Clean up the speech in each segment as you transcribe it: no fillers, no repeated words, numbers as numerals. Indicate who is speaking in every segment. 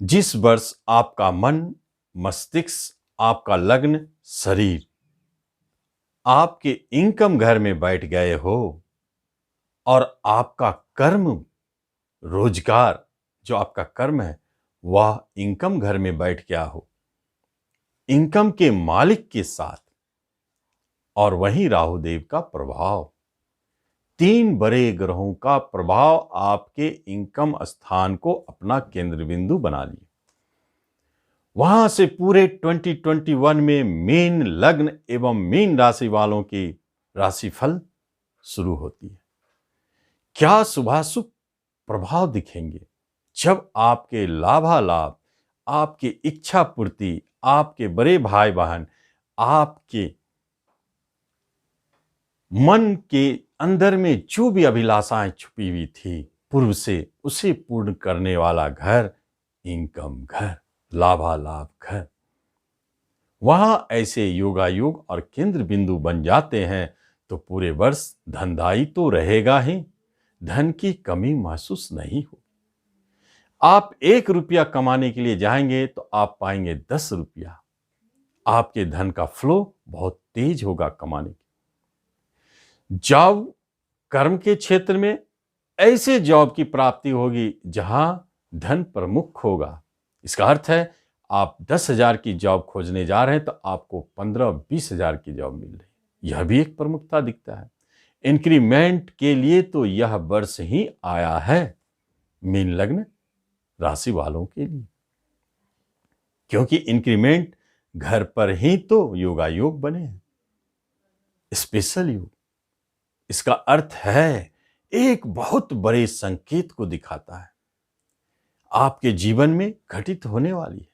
Speaker 1: जिस वर्ष आपका मन, मस्तिष्क, आपका लग्न, शरीर आपके इनकम घर में बैठ गए हो और आपका कर्म, रोजगार, जो आपका कर्म है वह इनकम घर में बैठ गया हो, इनकम के मालिक के साथ, और वहीं राहुदेव का प्रभाव, तीन बड़े ग्रहों का प्रभाव आपके इनकम स्थान को अपना केंद्र बिंदु बना लिए। वहां से पूरे 2021 में मीन लग्न एवं मीन राशि वालों की राशिफल शुरू होती है। क्या शुभाशुभ प्रभाव दिखेंगे जब आपके लाभालाभ, आपकी इच्छा पूर्ति, आपके बड़े भाई बहन आपके मन के अंदर में जो भी अभिलाषाएं छुपी हुई थी पूर्व से, उसे पूर्ण करने वाला घर, इनकम घर, लाभालाभ घर, वहां ऐसे योगायोग और केंद्र बिंदु बन जाते हैं तो पूरे वर्ष धनदायी तो रहेगा ही, धन की कमी महसूस नहीं हो। आप 1 रुपया कमाने के लिए जाएंगे तो आप पाएंगे 10 रुपया। आपके धन का फ्लो बहुत तेज होगा कमाने की। जॉब, कर्म के क्षेत्र में ऐसे जॉब की प्राप्ति होगी जहां धन प्रमुख होगा। इसका अर्थ है आप 10,000 की जॉब खोजने जा रहे हैं तो आपको 15-20 हजार की जॉब मिल रही है, यह भी एक प्रमुखता दिखता है। इंक्रीमेंट के लिए तो यह वर्ष ही आया है मीन लग्न राशि वालों के लिए, क्योंकि इंक्रीमेंट घर पर ही तो योगायोग बने हैं, स्पेशल योग। इसका अर्थ है एक बहुत बड़े संकेत को दिखाता है, आपके जीवन में घटित होने वाली है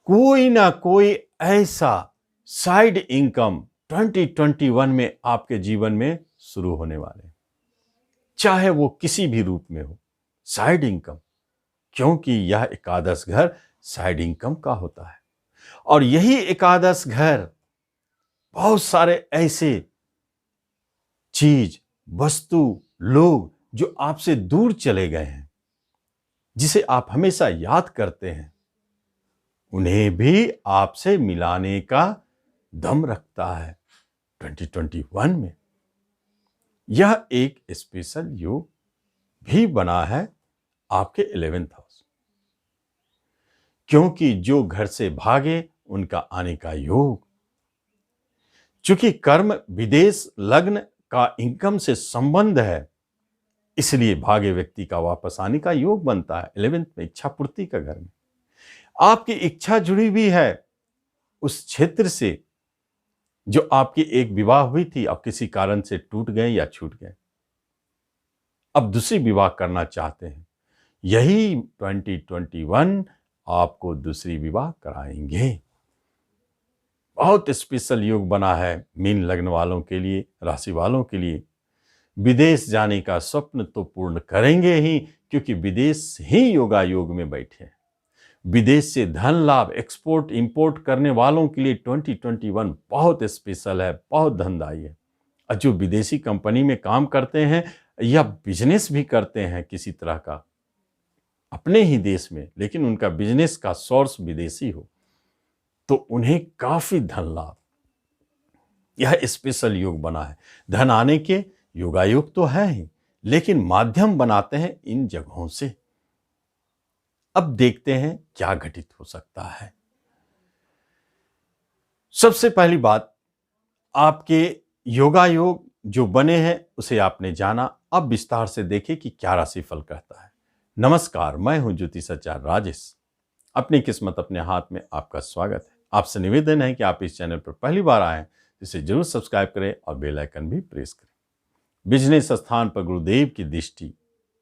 Speaker 1: कोई ना कोई ऐसा साइड इनकम 2021 में आपके जीवन में शुरू होने वाले, चाहे वो किसी भी रूप में हो, साइड इनकम, क्योंकि यह एकादश घर साइड इनकम का होता है। और यही एकादश घर बहुत सारे ऐसे चीज, वस्तु, लोग जो आपसे दूर चले गए हैं, जिसे आप हमेशा याद करते हैं, उन्हें भी आपसे मिलाने का दम रखता है 2021 में। यह एक स्पेशल योग भी बना है आपके 11th हाउस, क्योंकि जो घर से भागे उनका आने का योग। चूंकि कर्म, विदेश, लग्न का इनकम से संबंध है, इसलिए भागे व्यक्ति का वापस आने का योग बनता है 11th में, इच्छा पूर्ति का घर में। आपकी इच्छा जुड़ी हुई है उस क्षेत्र से जो आपकी एक विवाह हुई थी, अब किसी कारण से टूट गए या छूट गए, अब दूसरी विवाह करना चाहते हैं, यही 2021 आपको दूसरी विवाह कराएंगे। बहुत स्पेशल योग बना है मीन लग्न वालों के लिए, राशि वालों के लिए। विदेश जाने का स्वप्न तो पूर्ण करेंगे ही, क्योंकि विदेश ही योगा योग में बैठे हैं। विदेश से धन लाभ, एक्सपोर्ट इंपोर्ट करने वालों के लिए 2021 बहुत स्पेशल है, बहुत धनदायी है। और जो विदेशी कंपनी में काम करते हैं या बिजनेस भी करते हैं किसी तरह का अपने ही देश में, लेकिन उनका बिजनेस का सोर्स विदेशी हो, तो उन्हें काफी धन लाभ, यह स्पेशल योग बना है। धन आने के योगायोग तो है ही, लेकिन माध्यम बनाते हैं इन जगहों से। अब देखते हैं क्या घटित हो सकता है। सबसे पहली बात, आपके योगायोग जो बने हैं उसे आपने जाना, अब विस्तार से देखें कि क्या राशिफल कहता है। नमस्कार, मैं हूं ज्योतिषाचार्य राजेश। अपनी किस्मत अपने हाथ में आपका स्वागत है। आपसे निवेदन है कि आप इस चैनल पर पहली बार आए इसे जरूर सब्सक्राइब करें और बेल आइकन भी प्रेस करें। बिजनेस स्थान पर गुरुदेव की दृष्टि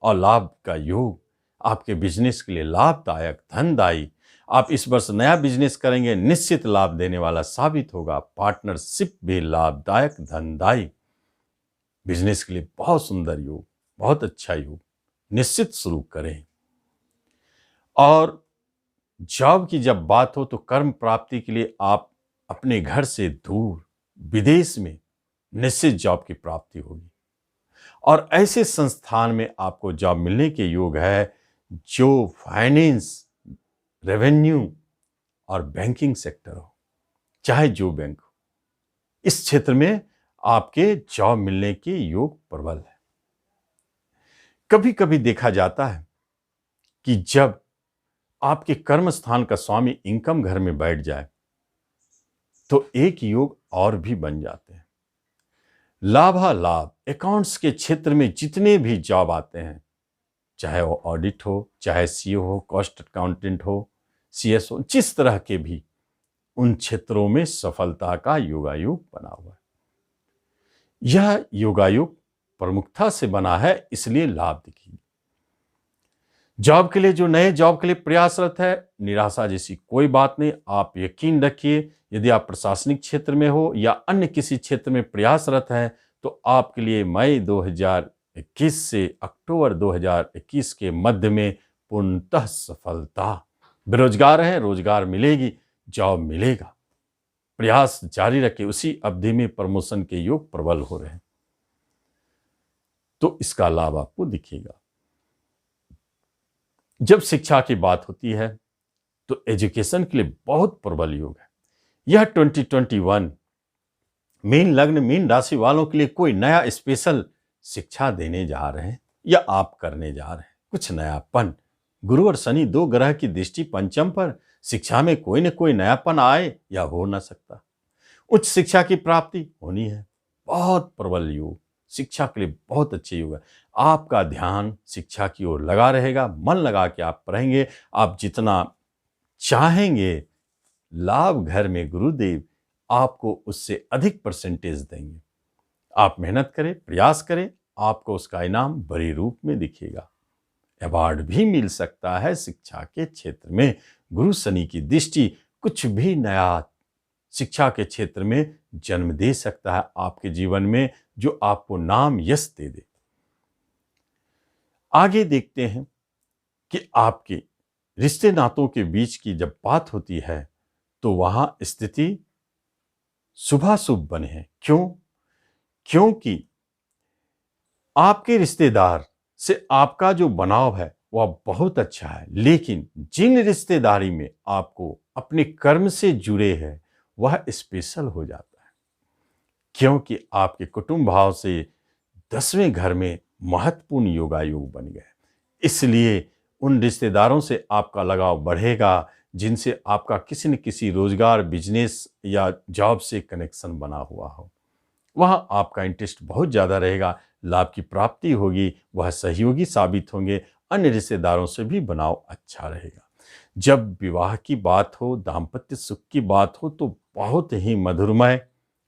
Speaker 1: और लाभ का योग आपके बिजनेस के लिए लाभदायक, धनदायी। आप इस वर्ष नया बिजनेस करेंगे, निश्चित लाभ देने वाला साबित होगा। पार्टनरशिप भी लाभदायक, धनदायी, बिजनेस के लिए बहुत सुंदर योग, बहुत अच्छा योग, निश्चित शुरू करें। और जॉब की जब बात हो तो कर्म प्राप्ति के लिए आप अपने घर से दूर विदेश में निश्चित जॉब की प्राप्ति होगी, और ऐसे संस्थान में आपको जॉब मिलने के योग है जो फाइनेंस, रेवेन्यू और बैंकिंग सेक्टर हो, चाहे जो बैंक हो, इस क्षेत्र में आपके जॉब मिलने के योग प्रबल है। कभी कभी देखा जाता है कि जब आपके कर्म स्थान का स्वामी इनकम घर में बैठ जाए तो एक योग और भी बन जाते हैं। लाभालाभ अकाउंट्स के क्षेत्र में जितने भी जॉब आते हैं, चाहे वो ऑडिट हो, चाहे सीओ हो, कॉस्ट अकाउंटेंट हो, सीएस हो, जिस तरह के भी, उन क्षेत्रों में सफलता का योगायोग बना हुआ है। यह योगायोग प्रमुखता से बना है, इसलिए लाभ दिखेगी। जॉब के लिए, जो नए जॉब के लिए प्रयासरत है, निराशा जैसी कोई बात नहीं। आप यकीन रखिए, यदि आप प्रशासनिक क्षेत्र में हो या अन्य किसी क्षेत्र में प्रयासरत हैं, तो आपके लिए मई 2021 से अक्टूबर 2021 के मध्य में पूर्णतः सफलता। बेरोजगार हैं, रोजगार मिलेगी, जॉब मिलेगा। प्रयास जारी रखें, उसी अवधि में प्रमोशन के योग प्रबल हो रहे हैं, तो इसका लाभ आपको दिखेगा। जब शिक्षा की बात होती है तो एजुकेशन के लिए बहुत प्रबल योग है। यह 2021 मीन लग्न, मीन राशि वालों के लिए कोई नया स्पेशल शिक्षा देने जा रहे हैं या आप करने जा रहे हैं, कुछ नयापन। गुरु और शनि दो ग्रह की दृष्टि पंचम पर, शिक्षा में कोई न कोई नयापन आए या हो ना सकता। उच्च शिक्षा की प्राप्ति होनी है, बहुत प्रबल योग, शिक्षा के लिए बहुत अच्छे योग है। आपका ध्यान शिक्षा की ओर लगा रहेगा, मन लगा के आप पढ़ेंगे, आप जितना चाहेंगे, लाभ घर में गुरुदेव आपको उससे अधिक परसेंटेज देंगे। आप मेहनत करें, प्रयास करें, आपको उसका इनाम बड़े रूप में दिखेगा। अवार्ड भी मिल सकता है शिक्षा के क्षेत्र में। गुरु शनि की दृष्टि कुछ भी नया शिक्षा के क्षेत्र में जन्म दे सकता है आपके जीवन में, जो आपको नाम यश दे दे। आगे देखते हैं कि आपके रिश्ते नातों के बीच की जब बात होती है तो वहां स्थिति शुभाशुभ बने हैं। क्यों? क्योंकि आपके रिश्तेदार से आपका जो बनाव है वह बहुत अच्छा है, लेकिन जिन रिश्तेदारी में आपको अपने कर्म से जुड़े हैं वह स्पेशल हो जाता है, क्योंकि आपके कुटुंब भाव से 10वें घर में महत्वपूर्ण योगायोग बन गए। इसलिए उन रिश्तेदारों से आपका लगाव बढ़ेगा जिनसे आपका किसी न किसी रोजगार, बिजनेस या जॉब से कनेक्शन बना हुआ हो। वहां आपका इंटरेस्ट बहुत ज्यादा रहेगा, लाभ की प्राप्ति होगी, वह सहयोगी साबित होंगे, अन्य रिश्तेदारों से भी बनाव अच्छा रहेगा। जब विवाह की बात हो, दाम्पत्य सुख की बात हो, तो बहुत ही मधुरमय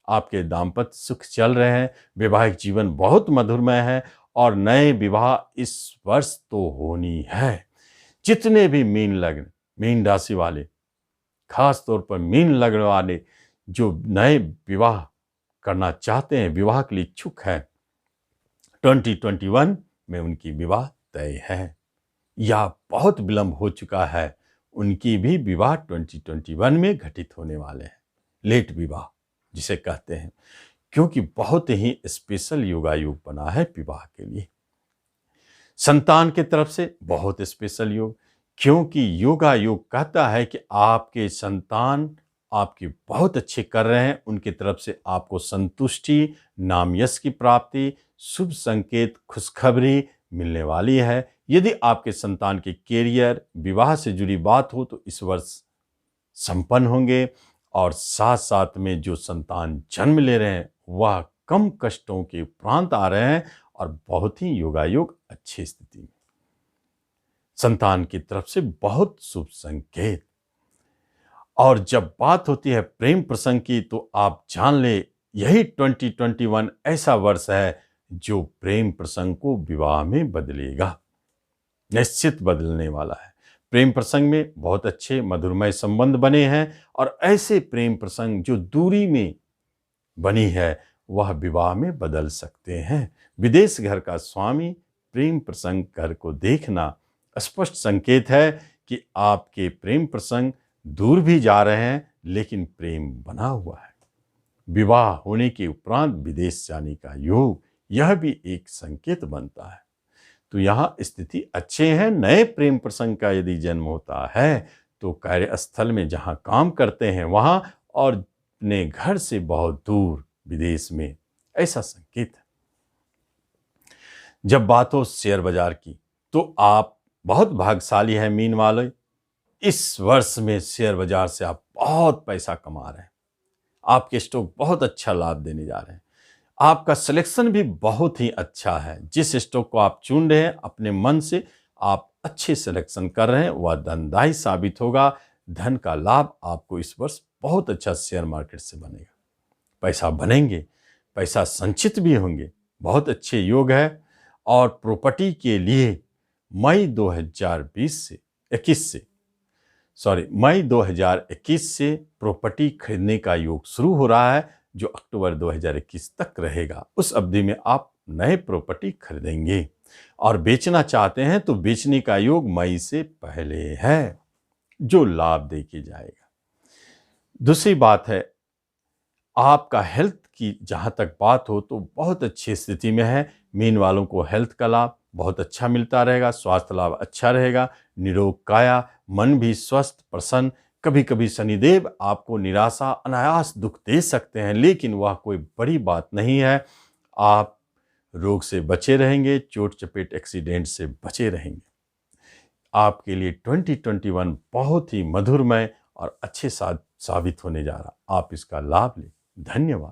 Speaker 1: आपके दाम्पत्य सुख चल रहे हैं, वैवाहिक जीवन बहुत मधुरमय है और नए विवाह इस वर्ष तो होनी है। जितने भी मीन लग्न, मीन राशि वाले, खास तौर पर मीन लग्न वाले जो नए विवाह करना चाहते हैं, विवाह के लिए इच्छुक हैं, 2021 में उनकी विवाह तय है या बहुत विलंब हो चुका है, उनकी भी विवाह 2021 में घटित होने वाले हैं। लेट विवाह जिसे कहते हैं, क्योंकि बहुत ही स्पेशल योगायोग बना है विवाह के लिए। संतान की तरफ से बहुत स्पेशल योग, क्योंकि योगा योग कहता है कि आपके संतान आपके बहुत अच्छे कर रहे हैं, उनकी तरफ से आपको संतुष्टि, नाम यश की प्राप्ति, शुभ संकेत, खुशखबरी मिलने वाली है। यदि आपके संतान के कैरियर, विवाह से जुड़ी बात हो तो इस वर्ष संपन्न होंगे, और साथ साथ में जो संतान जन्म ले रहे हैं वह कम कष्टों के उपरांत आ रहे हैं और बहुत ही योगायोग अच्छी स्थिति में। संतान की तरफ से बहुत शुभ संकेत। और जब बात होती है प्रेम प्रसंग की तो आप जान ले, यही 2021 ऐसा वर्ष है जो प्रेम प्रसंग को विवाह में बदलेगा, निश्चित बदलने वाला है। प्रेम प्रसंग में बहुत अच्छे मधुरमय संबंध बने हैं और ऐसे प्रेम प्रसंग जो दूरी में बनी है वह विवाह में बदल सकते हैं। विदेश घर का स्वामी प्रेम प्रसंग घर को देखना स्पष्ट संकेत है कि आपके प्रेम प्रसंग दूर भी जा रहे हैं लेकिन प्रेम बना हुआ है। विवाह होने के उपरांत विदेश जाने का योग, यह भी एक संकेत बनता है। तो यहाँ स्थिति अच्छे हैं। नए प्रेम प्रसंग का यदि जन्म होता है तो कार्यस्थल में जहाँ काम करते हैं वहाँ, और अपने घर से बहुत दूर विदेश में, ऐसा संकेत है। जब बात हो शेयर बाजार की तो आप बहुत भाग्यशाली हैं मीन वाले। इस वर्ष में शेयर बाजार से आप बहुत पैसा कमा रहे हैं। आपके स्टॉक बहुत अच्छा लाभ देने जा रहे हैं। आपका सिलेक्शन भी बहुत ही अच्छा है। जिस स्टॉक को आप चुन रहे हैं अपने मन से, आप अच्छे सिलेक्शन कर रहे हैं, वह धनदायी साबित होगा। धन का लाभ आपको इस वर्ष बहुत अच्छा शेयर मार्केट से बनेगा। पैसा बनेंगे, पैसा संचित भी होंगे, बहुत अच्छे योग है। और प्रॉपर्टी के लिए मई 2021 से प्रॉपर्टी खरीदने का योग शुरू हो रहा है, जो अक्टूबर 2021 तक रहेगा। उस अवधि में आप नए प्रॉपर्टी खरीदेंगे, और बेचना चाहते हैं तो बेचने का योग मई से पहले है, जो लाभ देके जाएगा। दूसरी बात है, आपका हेल्थ की जहां तक बात हो तो बहुत अच्छी स्थिति में है। मीन वालों को हेल्थ का लाभ बहुत अच्छा मिलता रहेगा, स्वास्थ्य लाभ अच्छा रहेगा, निरोग काया, मन भी स्वस्थ प्रसन्न। कभी कभी शनिदेव आपको निराशा अनायास दुख दे सकते हैं, लेकिन वह कोई बड़ी बात नहीं है। आप रोग से बचे रहेंगे, चोट चपेट एक्सीडेंट से बचे रहेंगे। आपके लिए 2021 बहुत ही मधुरमय और अच्छे साबित होने जा रहा। आप इसका लाभ लें। धन्यवाद।